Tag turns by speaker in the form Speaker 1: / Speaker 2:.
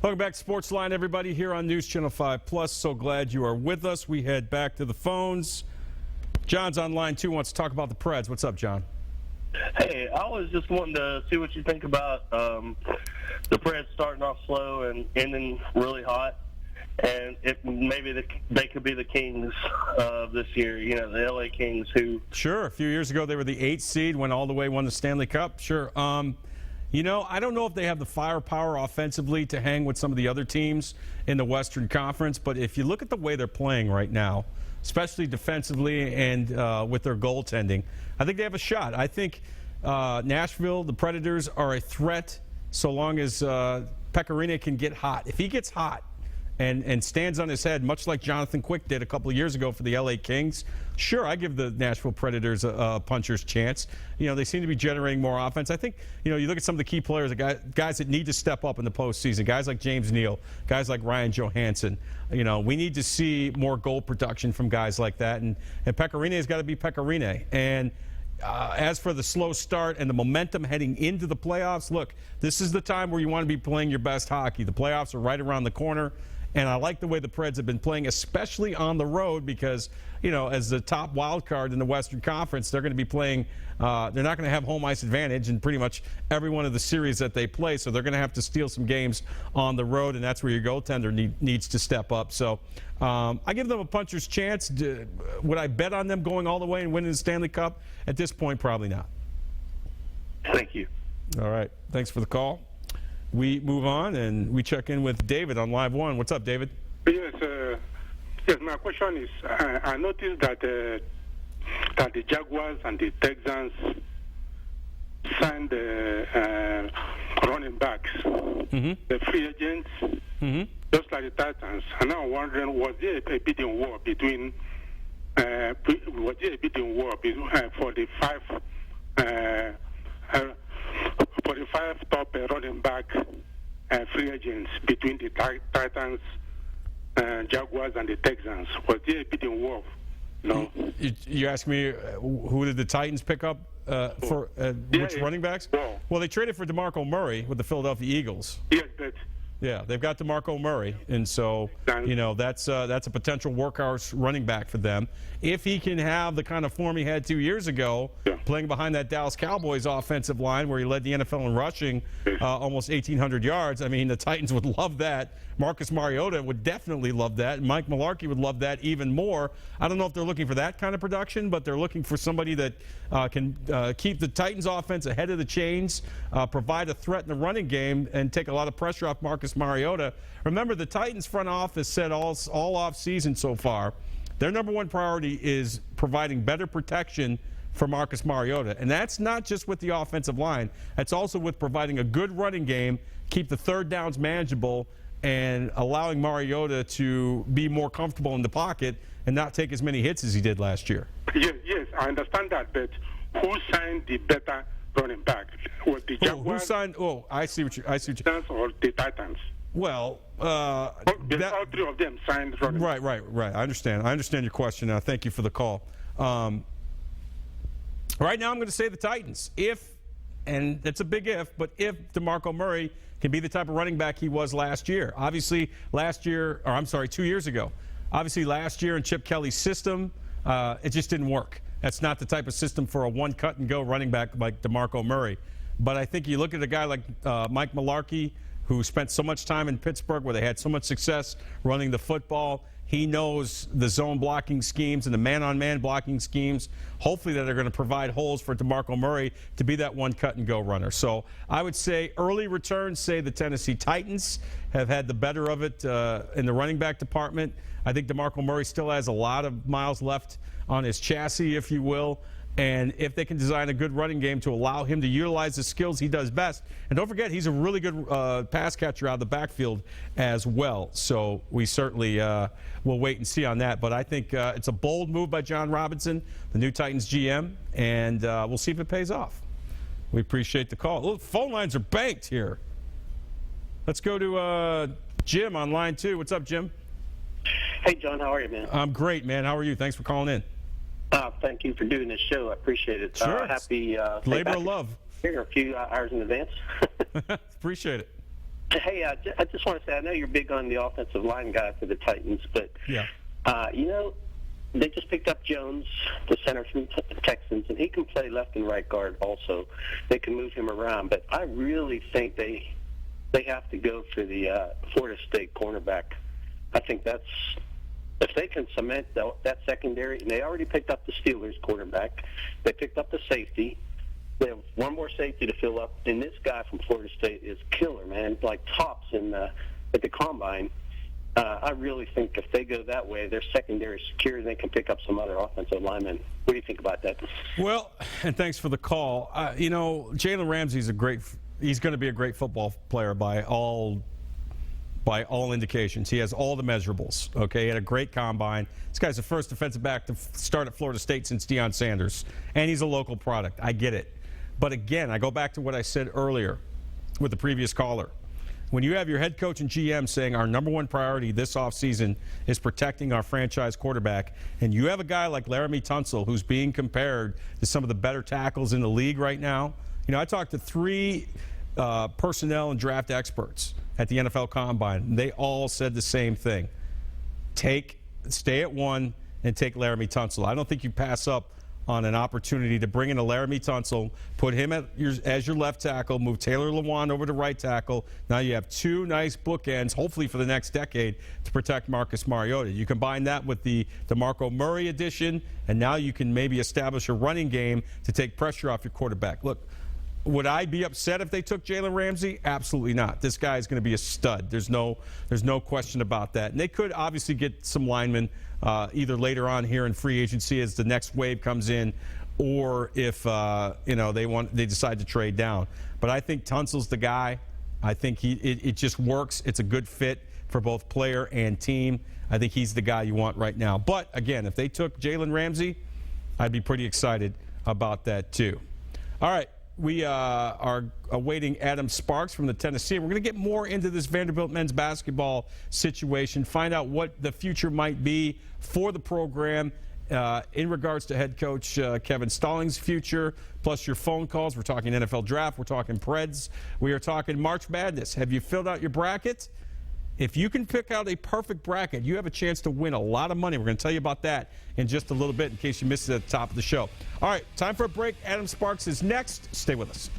Speaker 1: Welcome back to SportsLine, everybody, here on News Channel 5 Plus. So glad you are with us. We head back to the phones. John's on line 2, wants to talk about the Preds. What's up, John?
Speaker 2: Hey, I was just wanting to see what you think about the Preds starting off slow and ending really hot, and if maybe they could be the Kings of this year, you know, the LA Kings who...
Speaker 1: Sure. A few years ago, they were the 8th seed, went all the way, won the Stanley Cup. Sure. You know, I don't know if they have the firepower offensively to hang with some of the other teams in the Western Conference, but if you look at the way they're playing right now, especially defensively and with their goaltending, I think they have a shot. I think Nashville, the Predators, are a threat so long as Pecorine can get hot. If he gets hot and stands on his head, much like Jonathan Quick did a couple of years ago for the LA Kings, sure, I give the Nashville Predators a puncher's chance. You know, they seem to be generating more offense. I think, you know, you look at some of the key players, guys that need to step up in the postseason, guys like James Neal, guys like Ryan Johansson. You know, we need to see more goal production from guys like that. And Pecorine has got to be Pecorine. And as for the slow start and the momentum heading into the playoffs, look, this is the time where you want to be playing your best hockey. The playoffs are right around the corner. And I like the way the Preds have been playing, especially on the road, because, you know, as the top wild card in the Western Conference, they're going to be playing, they're not going to have home ice advantage in pretty much every one of the series that they play. So they're going to have to steal some games on the road, and that's where your goaltender needs to step up. So I give them a puncher's chance. Would I bet on them going all the way and winning the Stanley Cup? At this point, probably not.
Speaker 2: Thank you.
Speaker 1: All right. Thanks for the call. We move on and we check in with David on Live 1. What's up, David?
Speaker 3: Yes, my question is, I noticed that that the Jaguars and the Texans signed the running backs, the free agents, just like the Titans. And I'm wondering, was there a bidding war between for the five top running back free agents between the Titans, Jaguars, and the Texans? Was there a bidding war? No.
Speaker 1: You ask me, who did the Titans pick up for which running backs? Well, they traded for DeMarco Murray with the Philadelphia Eagles.
Speaker 3: Yes, but...
Speaker 1: Yeah, they've got DeMarco Murray, and so, you know, that's a potential workhorse running back for them. If he can have the kind of form he had 2 years ago, playing behind that Dallas Cowboys offensive line where he led the NFL in rushing almost 1,800 yards, I mean, the Titans would love that. Marcus Mariota would definitely love that. And Mike Mularkey would love that even more. I don't know if they're looking for that kind of production, but they're looking for somebody that can keep the Titans offense ahead of the chains, provide a threat in the running game, and take a lot of pressure off Marcus Mariota. Remember, the Titans front office said all off season so far, their number one priority is providing better protection for Marcus Mariota. And that's not just with the offensive line. That's also with providing a good running game, keep the third downs manageable, and allowing Mariota to be more comfortable in the pocket and not take as many hits as he did last year.
Speaker 3: Yes, I understand that, but who signed the better running back? Was the Jaguars?
Speaker 1: Who signed? Oh, I see what you. Or
Speaker 3: the Titans?
Speaker 1: Well,
Speaker 3: all three of them signed running.
Speaker 1: Right. I understand your question now. Thank you for the call. Right now, I'm going to say the Titans. If, and it's a big if, but if DeMarco Murray can be the type of running back he was last year. Obviously, 2 years ago. Obviously, last year in Chip Kelly's system, it just didn't work. That's not the type of system for a one-cut-and-go running back like DeMarco Murray. But I think you look at a guy like Mike Mularkey, who spent so much time in Pittsburgh where they had so much success running the football. He knows the zone blocking schemes and the man-on-man blocking schemes, hopefully that are going to provide holes for DeMarco Murray to be that one-cut-and-go runner. So I would say early returns, say the Tennessee Titans have had the better of it in the running back department. I think DeMarco Murray still has a lot of miles left on his chassis, if you will. And if they can design a good running game to allow him to utilize the skills he does best. And don't forget, he's a really good pass catcher out of the backfield as well. So we certainly will wait and see on that. But I think it's a bold move by John Robinson, the new Titans GM, and we'll see if it pays off. We appreciate the call. Look, phone lines are banked here. Let's go to Jim on line 2. What's up, Jim?
Speaker 2: Hey, John, how are you, man?
Speaker 1: I'm great, man. How are you? Thanks for calling in.
Speaker 2: Thank you for doing this show. I appreciate it.
Speaker 1: Sure.
Speaker 2: Happy
Speaker 1: labor of love.
Speaker 2: Here a few hours in advance.
Speaker 1: Appreciate it.
Speaker 4: Hey, I just want to say, I know you're big on the offensive line guy for the Titans, but,
Speaker 1: Yeah.
Speaker 4: They just picked up Jones, the center from the Texans, and he can play left and right guard also. They can move him around, but I really think they have to go for the Florida State cornerback. I think if they can cement that secondary, and they already picked up the Steelers quarterback, they picked up the safety. They have one more safety to fill up, and this guy from Florida State is killer, man, like tops at the combine. I really think if they go that way, their secondary is secure, and they can pick up some other offensive linemen. What do you think about that?
Speaker 1: Well, and thanks for the call. Jalen Ramsey's he's going to be a great football player by all indications. He has all the measurables, okay? He had a great combine. This guy's the first defensive back to start at Florida State since Deion Sanders, and he's a local product. I get it. But again, I go back to what I said earlier with the previous caller. When you have your head coach and GM saying our number one priority this offseason is protecting our franchise quarterback, and you have a guy like Laramie Tunsil who's being compared to some of the better tackles in the league right now. I talked to 3 personnel and draft experts at the NFL Combine, and they all said the same thing. Stay at 1 and take Laramie Tunsil. I don't think you pass up on an opportunity to bring in a Laramie Tunsil, put him as your left tackle, move Taylor Lewan over to right tackle. Now you have 2 nice bookends, hopefully for the next decade, to protect Marcus Mariota. You combine that with the DeMarco Murray addition, and now you can maybe establish a running game to take pressure off your quarterback. Look, would I be upset if they took Jalen Ramsey? Absolutely not. This guy is going to be a stud. There's no question about that. And they could obviously get some linemen either later on here in free agency as the next wave comes in, or if they decide to trade down. But I think Tunsil's the guy. I think it just works. It's a good fit for both player and team. I think he's the guy you want right now. But again, if they took Jalen Ramsey, I'd be pretty excited about that too. All right. We are awaiting Adam Sparks from the Tennessee. We're going to get more into this Vanderbilt men's basketball situation, find out what the future might be for the program in regards to head coach Kevin Stallings' future, plus your phone calls. We're talking NFL draft. We're talking Preds. We are talking March Madness. Have you filled out your bracket? If you can pick out a perfect bracket, you have a chance to win a lot of money. We're going to tell you about that in just a little bit in case you missed it at the top of the show. All right, time for a break. Adam Sparks is next. Stay with us.